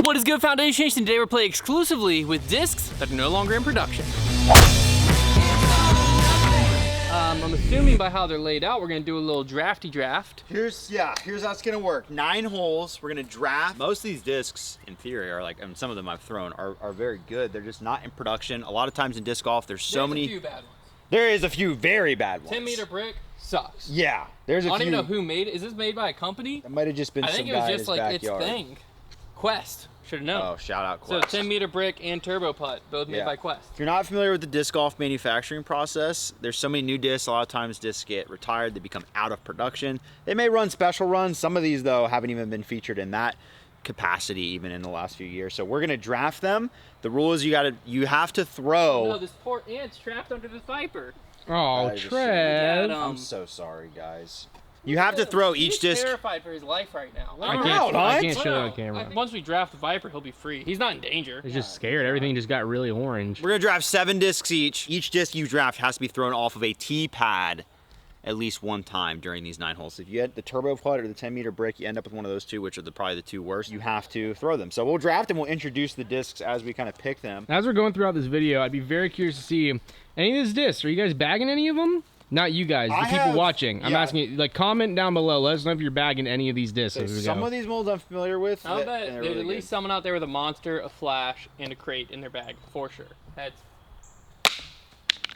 What is good, Foundation Nation? Today we're playing exclusively with discs that are no longer in production. I'm assuming by how they're laid out, we're gonna do a little drafty draft. Here's how it's gonna work. 9 holes, we're gonna draft. Most of these discs, in theory, are like, and some of them I've thrown, are very good. They're just not in production. A lot of times in disc golf, there's so many. A few bad ones. There is a few very bad ones. 10-meter brick sucks. Yeah, there's a few. I don't even know who made it. Is this made by a company? It might have just been I think some it was guy in just his like backyard. its thing. Quest. Should have known. Oh, shout out So Quest. 10-meter brick and turbo putt, both made Yeah. by Quest. If you're not familiar with the disc golf manufacturing process, there's so many new discs. A lot of times discs get retired, they become out of production. They may run special runs. Some of these though haven't even been featured in that capacity even in the last few years. So we're gonna draft them. The rule is you have to throw. No, this poor ant's trapped under the Viper. Oh, That is a Trev. I'm so sorry, guys. You have to throw each He's disc. terrified for his life right now. I Hunt. can't show it on camera. Once we draft the Viper, he'll be free. He's not in danger. He's just scared. Everything just got really orange. We're gonna draft 7 discs each. Each disc you draft has to be thrown off of a tee pad at least one time during these 9 holes. If you had the turbo putt or the 10-meter brick, you end up with one of those two, which are probably the 2 worst. You have to throw them. So we'll draft and we'll introduce the discs as we kind of pick them. As we're going throughout this video, I'd be very curious to see any of these discs. Are you guys bagging any of them? Not you guys, the people watching. I'm asking you, like, comment down below. Let us know if you're bagging any of these discs. as we Some go. of these molds I'm familiar with. I'll and bet they're there's really at least good. someone out there with a monster, a flash, and a crate in their bag, for sure. Heads.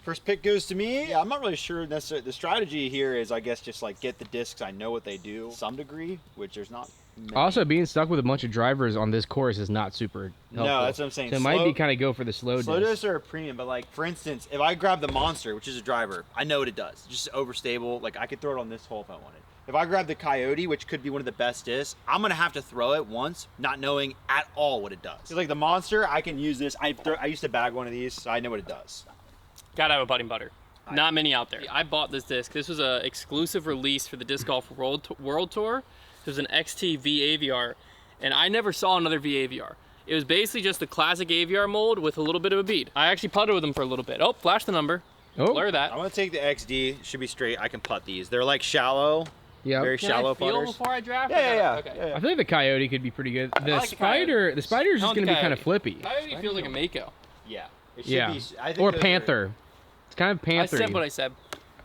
First pick goes to me. Yeah, I'm not really sure necessarily. The strategy here is, I guess, just like get the discs. I know what they do to some degree, which there's not many. Also, being stuck with a bunch of drivers on this course is not super helpful. No, that's what I'm saying. So it might be kind of go for the slow Slow disc. discs are a premium, but like, for instance, if I grab the Monster, which is a driver, I know what it does. It's just overstable. Like, I could throw it on this hole if I wanted. If I grab the Coyote, which could be one of the best discs, I'm gonna have to throw it once, not knowing at all what it does. 'Cause like the Monster, I can use this. I used to bag one of these, so I know what it does. Gotta have a budding butter. Not many out there. I bought this disc. This was an exclusive release for the Disc Golf World Tour. It was an XT VAVR, and I never saw another VAVR. It was basically just the classic AVR mold with a little bit of a bead. I actually putted with them for a little bit. Oh, flash the number. Oh. Blur that. I'm gonna take the XD. Should be straight. I can putt these. They're like shallow, Yeah. very Can shallow I feel putters. before I draft? Yeah. Okay. I feel like the Coyote could be pretty good. The like the Coyote. Spider, the Spider is I just want gonna the be kind of Coyote. flippy. Coyote feels like a Mako. Yeah. It should Yeah. be, I think Or those are- Panther. It's kind of Panther. I said what I said.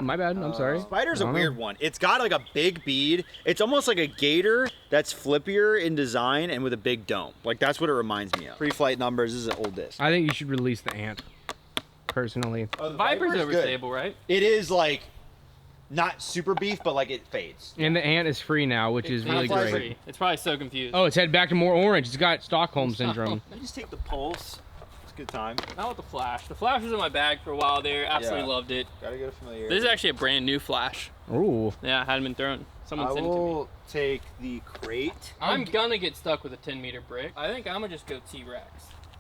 My bad. I'm sorry. Spider's a I don't weird know. one. It's got like a big bead. It's almost like a gator that's flippier in design and with a big dome. Like, that's what it reminds me of. Pre-flight numbers. This is an old disc. I think you should release the Ant. Personally. Oh, the Viper's good. overstable, right? It is like not super beef, but like it fades. And the Ant is free now, which is really It's great. free. It's probably so confused. Oh, it's headed back to more orange. It's got Stockholm syndrome. I just take the pulse. It's a good time. Not with the flash. The flash was in my bag for a while there. Absolutely Yeah. loved it. Gotta get a familiar. This is actually a brand new flash. Ooh. Yeah, it hadn't been thrown. Someone I sent it to me. will take the crate. I'm gonna get stuck with a 10-meter brick. I think I'm gonna just go T-Rex.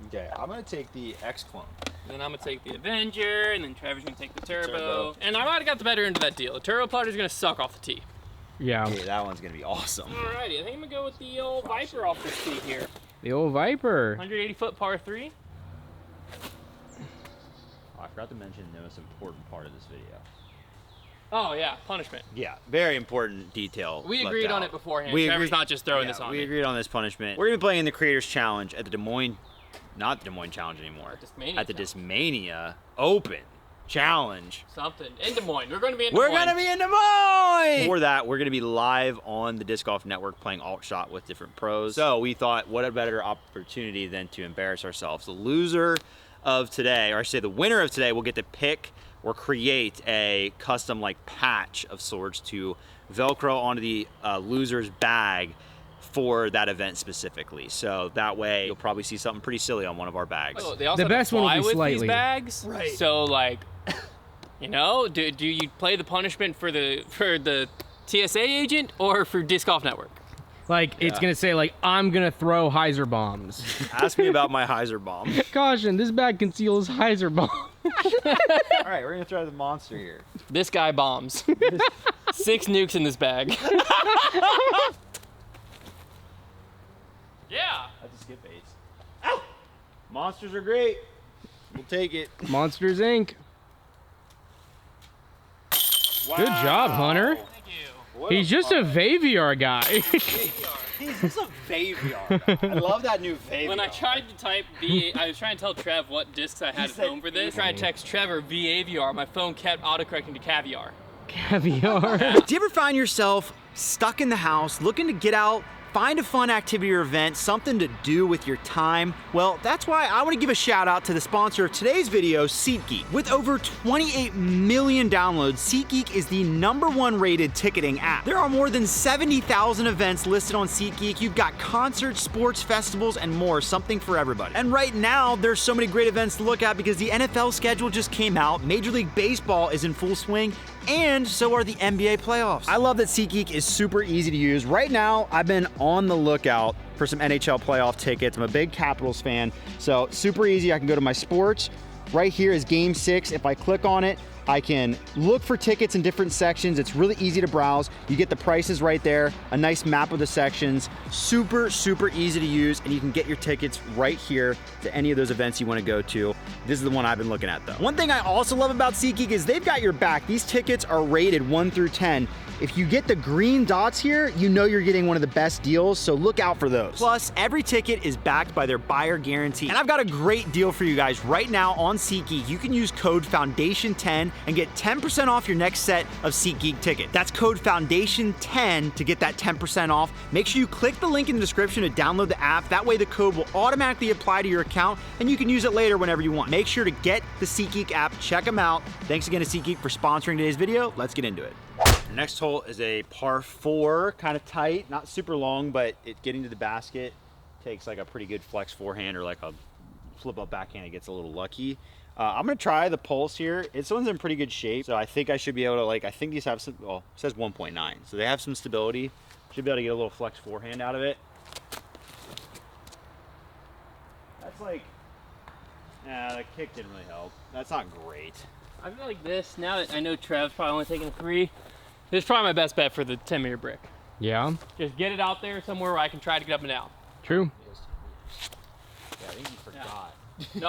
Okay, I'm gonna take the X clone. Then I'm gonna take the Avenger, and then Trevor's gonna take the Turbo. Turbo. And I might have got the better end of that deal. The Turbo putter's gonna suck off the tee. Yeah. Hey, that one's gonna be awesome. Alrighty, I think I'm gonna go with the old Viper off this tee here. The old Viper. 180-foot par 3. Oh, I forgot to mention the most important part of this video. Oh yeah, punishment. Yeah, very important detail. We left agreed on out. it beforehand. We Trevor's agreed- not just throwing Yeah, this on we me. agreed on this punishment. We're gonna be playing in the Creators Challenge at the Des Moines, not Des Moines Challenge anymore. Discmania At the Challenge. Discmania Open Challenge. Something. In Des Moines. We're gonna be in Des We're Moines. gonna be in Des Moines! For that, we're gonna be live on the Disc Golf Network playing alt shot with different pros. So we thought, what a better opportunity than to embarrass ourselves. The loser of today, or I should say the winner of today, will get to pick or create a custom like patch of sorts to Velcro onto the loser's bag for that event specifically. So that way you'll probably see something pretty silly on one of our bags. Oh, they also The have best to one will fly be with slightly. these bags. Right. So like, you know, do you play the punishment for the TSA agent or for Disc Golf Network? Like, it's gonna say, like, I'm gonna throw Heiser bombs. Ask me about my Heiser bomb. Caution, this bag conceals Heiser bomb. All right, we're gonna try the Monster here. This guy bombs. 6 nukes in this bag. Yeah. That's a skip ace. Ow! Monsters are great. We'll take it. Monsters Inc. Wow. Good job, Hunter. Thank you. What He's just a VAVR guy. Here you are. Is this a Vaviar? I love that new Vaviar. When I tried to type V8, I was trying to tell Trev what discs I had at home for this. I tried to text Trevor VAVR. My phone kept autocorrecting to caviar. Caviar. Do you ever find yourself stuck in the house, looking to get out, find a fun activity or event, something to do with your time? Well, that's why I want to give a shout out to the sponsor of today's video, SeatGeek. With over 28 million downloads, SeatGeek is the #1 rated ticketing app. There are more than 70,000 events listed on SeatGeek. You've got concerts, sports, festivals, and more, something for everybody. And right now, there's so many great events to look at because the NFL schedule just came out, Major League Baseball is in full swing, and so are the NBA playoffs. I love that SeatGeek is super easy to use. Right now, I've been on the lookout for some NHL playoff tickets. I'm a big Capitals fan, so super easy. I can go to my sports. Right here is Game 6. If I click on it, I can look for tickets in different sections. It's really easy to browse. You get the prices right there, a nice map of the sections. Super, super easy to use, and you can get your tickets right here to any of those events you want to go to. This is the one I've been looking at though. One thing I also love about SeatGeek is they've got your back. These tickets are rated 1 through 10. If you get the green dots here, you know you're getting one of the best deals, so look out for those. Plus, every ticket is backed by their buyer guarantee. And I've got a great deal for you guys right now on SeatGeek. You can use code FOUNDATION10 and get 10% off your next set of SeatGeek tickets. That's code FOUNDATION10 to get that 10% off. Make sure you click the link in the description to download the app. That way the code will automatically apply to your account and you can use it later whenever you want. Make sure to get the SeatGeek app, check them out. Thanks again to SeatGeek for sponsoring today's video. Let's get into it. The next hole is a par 4, kind of tight, not super long, but getting to the basket takes like a pretty good flex forehand or like a flip up backhand. It gets a little lucky. I'm gonna try the pulse here. This one's in pretty good shape, so I think I should be able to, like, I think these have some, well, it says 1.9, so they have some stability. Should be able to get a little flex forehand out of it. That's like, nah, the kick didn't really help. That's not great. I feel like this, now that I know Trev's probably only taking a 3, this is probably my best bet for the 10-meter brick. Yeah. Just get it out there somewhere where I can try to get up and down. True. Yeah, I think you forgot. No,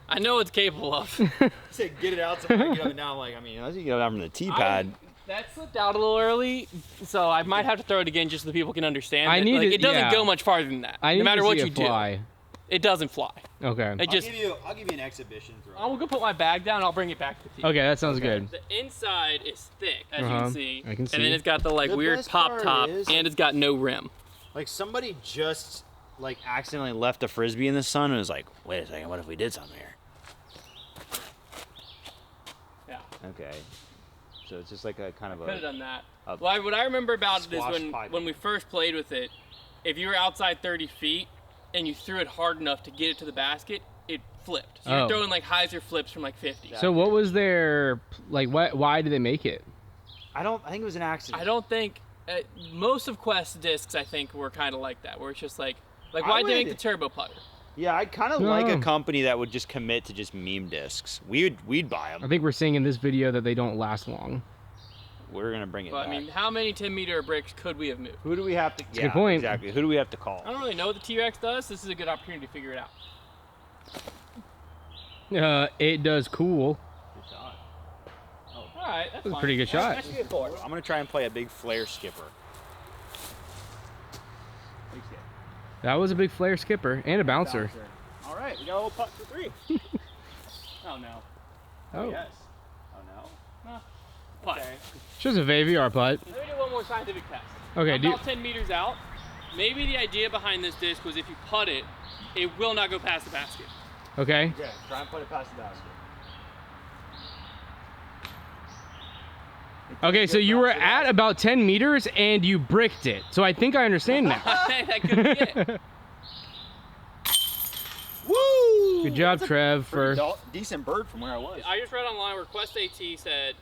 I know it's capable of. You said get it out so I can get up and down. Like, I mean, unless you get it out from the tee pad. That slipped out a little early, so I might have to throw it again just so the people can understand. It doesn't go much farther than that. No matter what you do, it doesn't fly. Okay. I'll give you an exhibition throw. I'll go put my bag down and I'll bring it back to the tee. Okay, that sounds good. The inside is thick, as you can see. I can see. And then it's got the weird best pop part top, is- and it's got no rim. Like somebody just like accidentally left a frisbee in the sun and was like, wait a second, what if we did something here? Yeah. Okay. So it's just like a kind of Could have done that. a Well, what I remember about it is squash pipe. when we first played with it, if you were outside 30 feet and you threw it hard enough to get it to the basket, it flipped. So you're throwing like hyzer flips from like 50. So what was their, like, why did they make it? I think it was an accident. I don't think most of Quest's discs, I think, were kind of like that, where it's just like why'd they make the turbo putter? Yeah, I kind of like a company that would just commit to just meme discs. We'd buy them. I think we're seeing in this video that they don't last long. We're gonna bring it But back. I mean, how many 10-meter bricks could we have moved? Who do we have to? a good point. Exactly. Who do we have to call? I don't really know what the T-Rex does. This is a good opportunity to figure it out. It does cool. Good shot. All right, that's That was a fine. pretty good shot. That should be a 4. I'm gonna try and play a big flare skipper. That was a big flare skipper and a bouncer. All right, we got a little putt for 3. Oh no. Oh. Yes. Oh no. Putt. Okay. Just a VAVR putt. Let me do one more scientific test. Okay, I'm about 10 meters out. Maybe the idea behind this disc was if you putt it, it will not go past the basket. Okay. Okay, try and put it past the basket. Okay, so you were at about 10 meters and you bricked it. So I think I understand now. That could be it. Woo! Good job, Trev. Decent bird from where I was. I just read online where Quest AT said,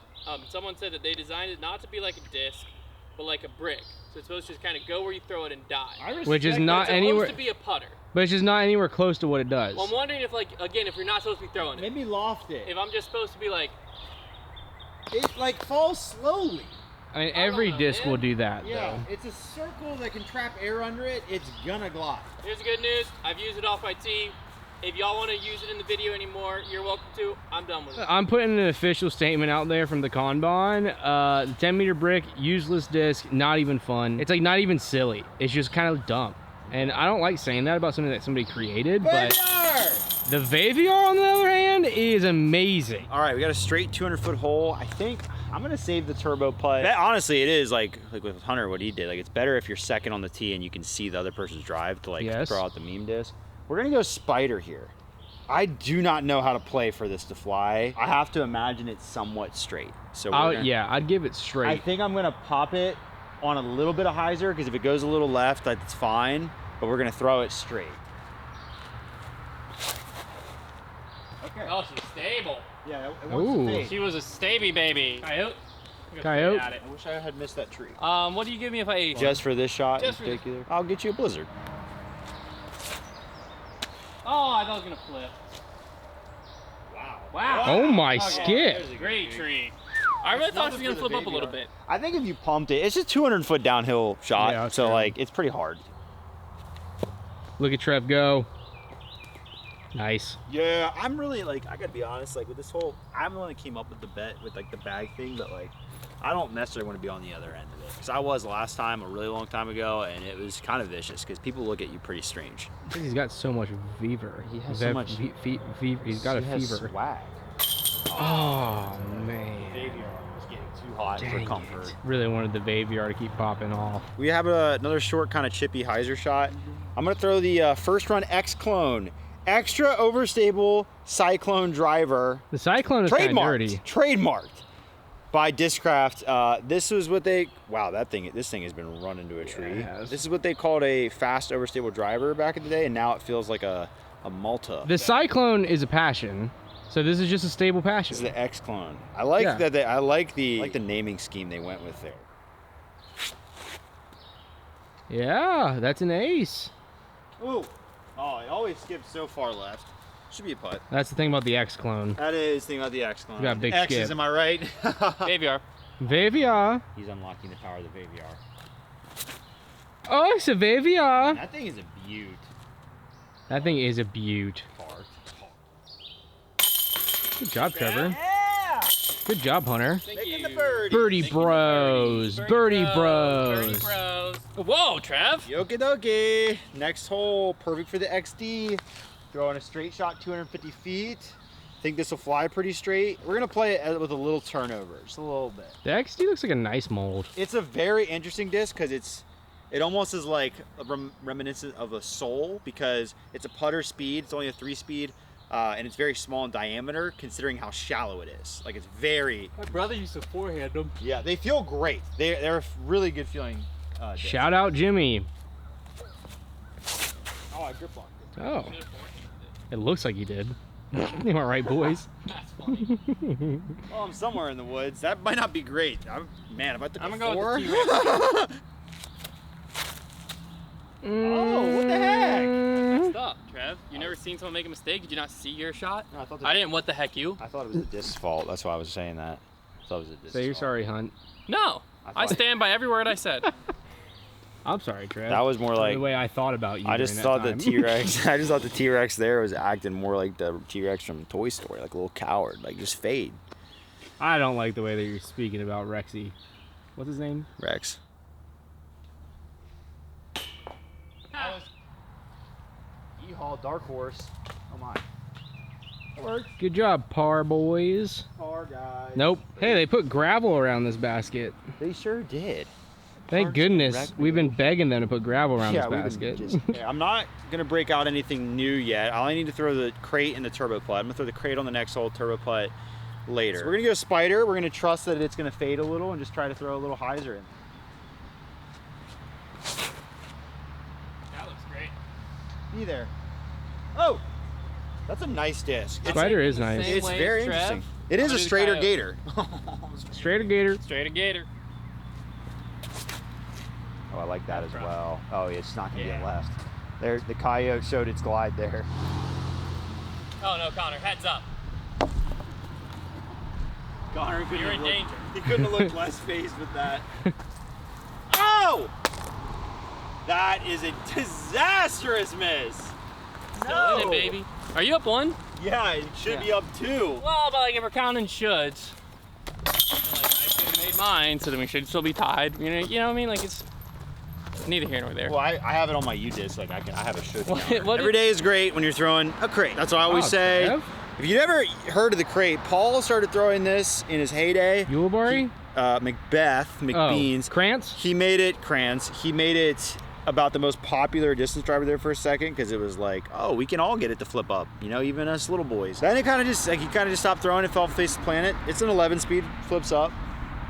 someone said that they designed it not to be like a disc, but like a brick. So it's supposed to just kind of go where you throw it and die. Which is not it's anywhere. supposed to be a putter. But it's just not anywhere close to what it does. Well, I'm wondering if, like, again, if you're not supposed to be throwing it. Maybe loft it. If I'm just supposed to be like, It like falls slowly. I mean, every know, disc man. will do that, Yeah, though. it's a circle that can trap air under it. It's gonna glide. here's the good news. I've used it off my tee. If y'all want to use it in the video anymore, you're welcome to. I'm done with it. I'm putting an official statement out there from the Kanban. The 10-meter brick, useless disc, not even fun. It's like not even silly. It's just kind of dumb. And I don't like saying that about something that somebody created, but the Vaviar, on the other hand, is amazing. All right, we got a straight 200-foot hole. I think I'm gonna save the turbo putt. Honestly, it is like with Hunter, what he did. Like, it's better if you're second on the tee and you can see the other person's drive to like throw out the meme disc. We're gonna go spider here. I do not know how to play for this to fly. I have to imagine it's somewhat straight. So yeah, I'd give it straight. I think I'm gonna pop it on a little bit of hyzer, because if it goes a little left, that's fine. But we're gonna throw it straight. Okay. Oh, she's stable. Yeah, it Ooh. wants to She was a stabby baby. Coyote. Coyote. I wish I had missed that tree. What do you give me if I ate? Just for this shot Just in for this. particular? I'll get you a blizzard. Oh, I thought it was gonna flip. Wow. Oh my Okay, skip. there's a great tree. I really thought it was gonna flip up a little bit. I think if you pumped it, it's just 200-foot downhill shot, Yeah, so true. like it's pretty hard. Look at Trev go. Nice. Yeah, I'm really like, I gotta be honest, like with this whole, I'm the one that came up with the bet with like the bag thing, but like I don't necessarily want to be on the other end of it, because I was last time a really long time ago, and it was kind of vicious because people look at you pretty strange. He's got so much fever. He has so much fever. He's got a fever. Swag. Oh man. Vaviar was getting too hot for Dang comfort. it. Really wanted the Vaviar to keep popping off. We have another short kind of chippy hyzer shot. I'm gonna throw the first run X Clone. Extra overstable Cyclone driver. The Cyclone is kind of dirty. Trademarked by Discraft. This was what they, wow, this thing has been run into a tree. Yes. This is what they called a fast overstable driver back in the day, and now it feels like a Malta. The Cyclone is a passion, so this is just a stable passion. This is the X Clone. I like Yeah. that. I like the naming scheme they went with there. Yeah, that's an ace. Ooh. Oh, it always skips so far left. Should be a putt. That's the thing about the X Clone. That is the thing about the X Clone. You got a big X's, skip. am I right? Vaviar. Vaviar. He's unlocking the power of the Vaviar. Oh, it's a Vaviar. That thing is a beaut. That thing is a beaut. Good job, Trevor. Yeah! Good job, Hunter. Thank Making you. the birdie. Birdie bros. Birdie Birdie bros. bros. Whoa, Trev. Yoki dokie. Next hole, perfect for the XD. Throwing a straight shot 250 feet. Think this will fly pretty straight. We're gonna play it with a little turnover, just a little bit. The XD looks like a nice mold. It's a very interesting disc because it almost is like a reminiscent of a Soul, because it's a putter speed. It's only a 3-speed. And it's very small in diameter considering how shallow it is. Like, it's very... My brother used to forehand them. Yeah, they feel great. They're a really good feeling. Disc. Shout out Jimmy. Oh, I grip locked it. Oh, it looks like he did. Am I right, boys? That's funny. Oh, I'm somewhere in the woods. That might not be great. Man, if I took I'm a gonna go 4... with the T-Rex. Oh, what the heck? Messed up, Trev. You never seen someone make a mistake? Did you not see your shot? No, I didn't. What the heck, you? I thought it was the disc's fault. That's why I was saying that. I thought it was the disc's Say you're fault. sorry, Hunt. No. I thought- stand by every word I said. I'm sorry, Trev. That was more like... the way I thought about you. I just during thought that the time. T-Rex. I just thought the T-Rex there was acting more like the T-Rex from Toy Story, like a little coward, like just fade. I don't like the way that you're speaking about Rexy. What's his name? Rex. Yeehaw, Dark Horse. Oh my. It worked. Good job, par boys. Par guys. Nope. Hey, they put gravel around this basket. They sure did. Thank Parks goodness. Rec- We've been begging them to put gravel around this we've been basket. just- yeah, I'm not gonna break out anything new yet. I only need to throw the crate and the turbo putt. I'm gonna throw the crate on the next hole, turbo putt later. So we're gonna go spider. We're gonna trust that it's gonna fade a little and just try to throw a little hyzer in. That looks great. Be there. Oh, that's a nice disc. Spider is nice. Same It's way very as Trev. interesting. It is I'll a do the straighter coyote. gator. Straighter gator. Straight a gator. Oh, I like that as Right. well. Oh, yeah, it's not gonna get Yeah. left. There, the coyote showed its glide there. Oh no, Connor, heads up. Connor, You're in danger. He couldn't have looked less phased with that. Oh! That is a disastrous miss. Still in it, baby. Are you up 1? Yeah, it should be up 2. Well, but like if we're counting shoulds, like I should have made mine, so then we should still be tied. You know what I mean? Like it's neither here nor there. Well, I have it on my U-disc, like I have a should. What Every day is great when you're throwing a crate. That's what I always say. Trev? If you never heard of the crate, Paul started throwing this in his heyday. Yulebury? McBeans. Krantz? He made it, Krantz. He made it about the most popular distance driver there for a second because it was like, oh, we can all get it to flip up, you know, even us little boys. Then it kind of just, like, he kind of just stopped throwing it, fell face the planet. It's an 11 speed, flips up.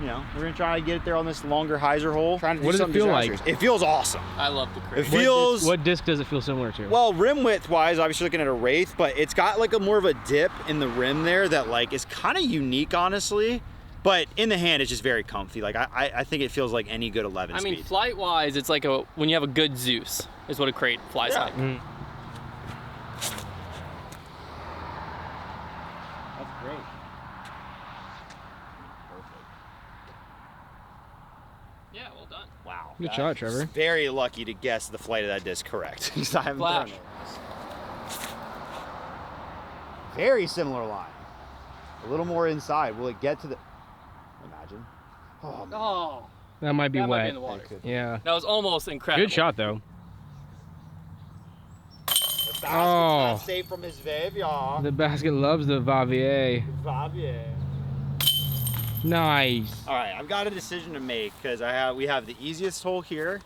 You know, we're gonna try to get it there on this longer hyzer hole. Trying to do What does it something feel like? disastrous. It feels awesome. I love the crate. It feels. What disc does it feel similar to? Well, rim width wise, obviously looking at a Wraith, but it's got like a more of a dip in the rim there that like is kind of unique, honestly. But in the hand, it's just very comfy. Like I think it feels like any good 11 speed. I mean, flight wise, it's like when you have a good Zeus is what a crate flies like. Mm. That's great. Yeah, well done. Wow. Good shot, Trevor. Very lucky to guess the flight of that disc correct. Because I haven't Flash. thrown it. Very similar line. A little more inside. Will it get to the? Imagine. Oh, man. Oh, That might be that wet. might be in the water. Yeah. That was almost incredible. Good shot, though. The basket's Oh. not safe from his Vave, y'all. The basket loves the Vavier. Nice. All right, I've got a decision to make because we have the easiest hole here,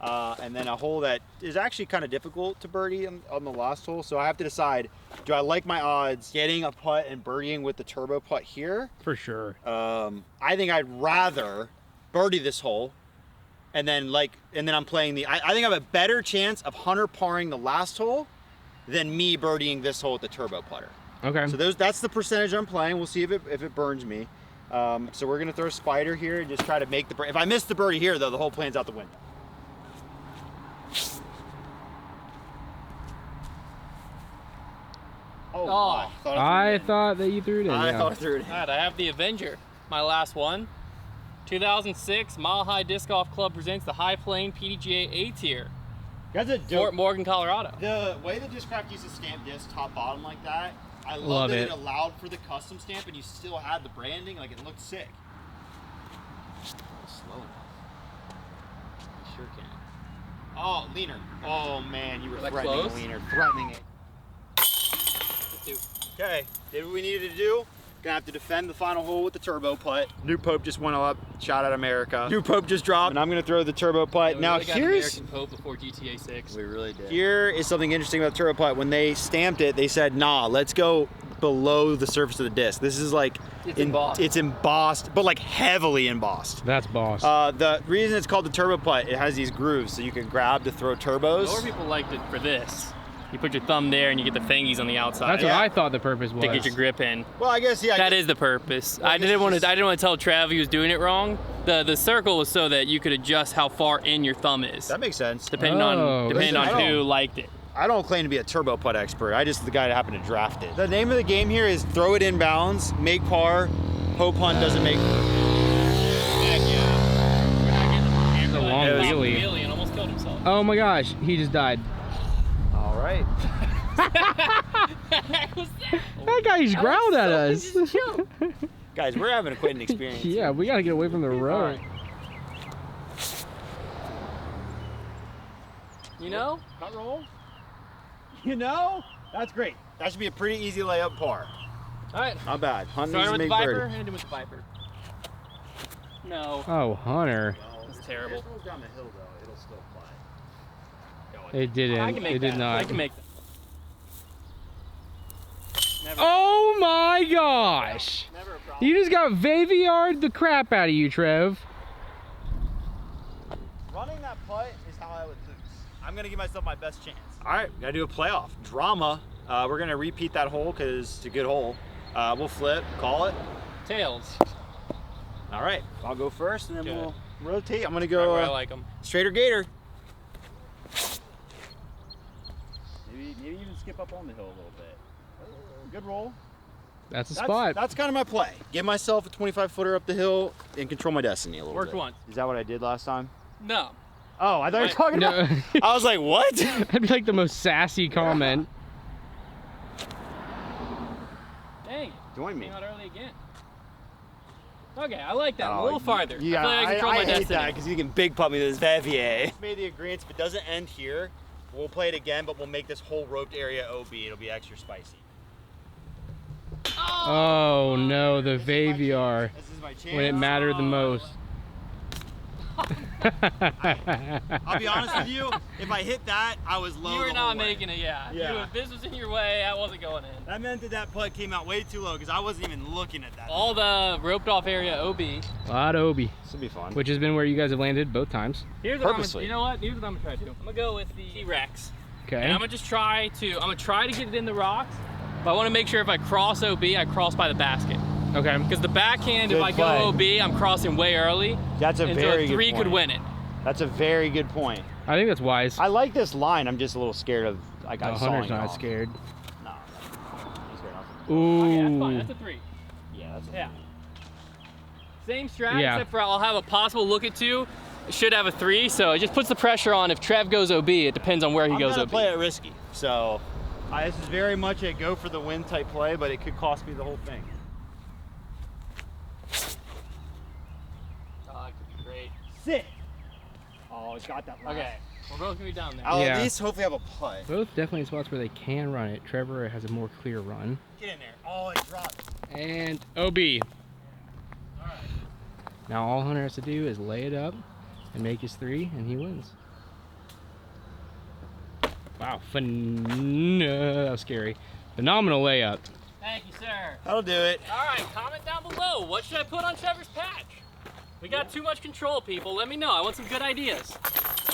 and then a hole that is actually kind of difficult to birdie on the last hole. So I have to decide: do I like my odds getting a putt and birdieing with the turbo putt here? For sure. I think I'd rather birdie this hole, and then I'm playing the. I think I have a better chance of Hunter parring the last hole than me birdieing this hole with the turbo putter. Okay. So that's the percentage I'm playing. We'll see if it burns me. So we're gonna throw Spider here and just try to make the birdie. If I miss the birdie here, though, the whole plan's out the window. Oh, Oh. my. I thought that you threw it in. I yeah. thought I threw it in. All right, I have the Avenger, my last one. 2006 Mile High Disc Golf Club presents the High Plane PDGA A tier, That's a Fort Morgan, Colorado. The way the Discraft used to stamp disc top bottom like that, I love Love that it. it allowed for the custom stamp and you still had the branding. Like, it looked sick. Slow enough. You sure can. Oh, leaner. Oh man, you were that threatening close? a leaner. Threatening it. Okay, did what we needed to do. Gonna have to defend the final hole with the turbo putt. New Pope just went up. Shout out America. New Pope just dropped, and I'm gonna throw the turbo putt. We Now really got here's American Pope before GTA 6. we really did. Here is something interesting about the turbo putt. When they stamped it, they said, "Nah, let's go below the surface of the disc." This is like It's embossed. It's embossed, but like heavily embossed. That's boss. The reason it's called the turbo putt, it has these grooves so you can grab to throw turbos. More people liked it for this. You put your thumb there and you get the fingies on the outside. That's what I thought the purpose was. to get your grip in. Well, I guess yeah. That is the purpose. Well, I I guess didn't want it's to. I didn't want to tell Trav he was doing it wrong. The circle was so that you could adjust how far in your thumb is, That makes sense. depending Oh, on listen, I who don't- liked it. I don't claim to be a turbo putt expert. I just the guy that happened to draft it. The name of the game here is throw it in bounds, make par, hope Hunt doesn't make. Heck yeah. It's a long wheelie. Wheelie and almost killed himself. Oh my gosh, he just died. All right. That guy just growled at us. Guys, we're having a quitting experience. Yeah, we gotta get away from the road. You know? Cut roll. You know? That's great. That should be a pretty easy layup par. All right. Not bad. Hunt needs Starting to with the make Viper. birdie. Ending with the Viper. No. Oh, Hunter. That's terrible. If it rolls down the hill, though, it'll still fly. It didn't. I can make It did that. not. I can make that. Never, Oh my gosh! never a problem. You just got Vaviard the crap out of you, Trev. Running that putt is how I would lose. I'm gonna give myself my best chance. All right, gotta do a playoff. Drama. We're gonna repeat that hole because it's a good hole. We'll flip, call it. Tails. All right, I'll go first and then Good. we'll rotate. I'm gonna Right go where I like them. straighter gator. Maybe even skip up on the hill a little bit. Good roll. That's a spot. That's kind of my play. Give myself a 25 footer up the hill and control my destiny a little Worked bit. once. Is that what I did last time? No. Oh, I thought you were talking No. about. I was like, what? That'd be like the most sassy comment. Dang. Join me. Came out early again. Okay, I like that. Oh, a little farther. Yeah, I feel like I control my hate destiny. that because you can big putt me with this Vavier. Made the agreement. If it doesn't end here, we'll play it again, but we'll make this whole roped area OB. It'll be extra spicy. Oh no, the Vaviar. This is my chance. When it mattered the most. I'll be honest with you, if I hit that, I was low. You were the not whole way. making it, yeah. Yeah. If this was in your way, I wasn't going in. That meant that putt came out way too low because I wasn't even looking at that. All the roped off area OB. A lot of Obi, This will be fun. which has been where you guys have landed both times. Here's what Purposely. you know what? Here's what I'm gonna try to do. I'm gonna go with the T-Rex. Okay. And I'm gonna just try to get it in the rocks. But I wanna make sure if I cross OB, I cross by the basket. Okay. Because the backhand, Good if I play. go OB, I'm crossing way early. That's a and very so a good 3 could point. win it. That's a very good point. I think that's wise. I like this line. I'm just a little scared of like No, I'm Hunter's sawing not off. scared. No, he's scared off. Ooh. Okay, that's fine. That's a 3. Yeah, that's Yeah. Same strat, Yeah. except for I'll have a possible look at 2. Should have a 3, so it just puts the pressure on. If Trev goes OB, it depends on where he goes gonna OB. play it risky. So this is very much a go for the win type play, but it could cost me the whole thing. Oh, that could be great. Sit. Oh, it's got that. Okay, we're both gonna be down there. I'll Yeah. at least hopefully have a putt. Both definitely spots where they can run it. Trevor has a more clear run. Get in there. Oh, it dropped. And OB. Now all Hunter has to do is lay it up and make his 3, and he wins. Wow, that was scary. Phenomenal layup. Thank you, sir. That'll do it. All right, comment down below. What should I put on Trevor's patch? We got too much control, people. Let me know. I want some good ideas.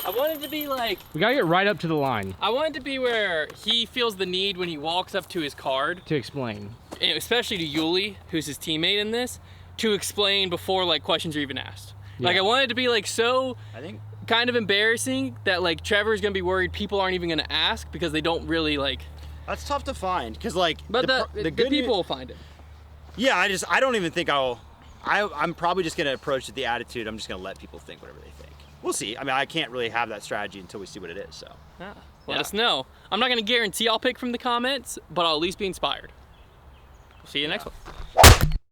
I want it to be like, We gotta get right up to the line I want it to be where he feels the need when he walks up to his card, to explain. and especially to Yuli, who's his teammate in this, to explain before like questions are even asked. Like Yeah. I want it to be like so I think. kind of embarrassing that like Trevor's gonna be worried people aren't even gonna ask because they don't really like. That's tough to find because like. But the good people will find it. Yeah, I don't even think I'm probably just gonna approach it the attitude. I'm just gonna let people think whatever they think. We'll see. I mean, I can't really have that strategy until we see what it is. So. Let us know. I'm not gonna guarantee I'll pick from the comments, but I'll at least be inspired. See you next one.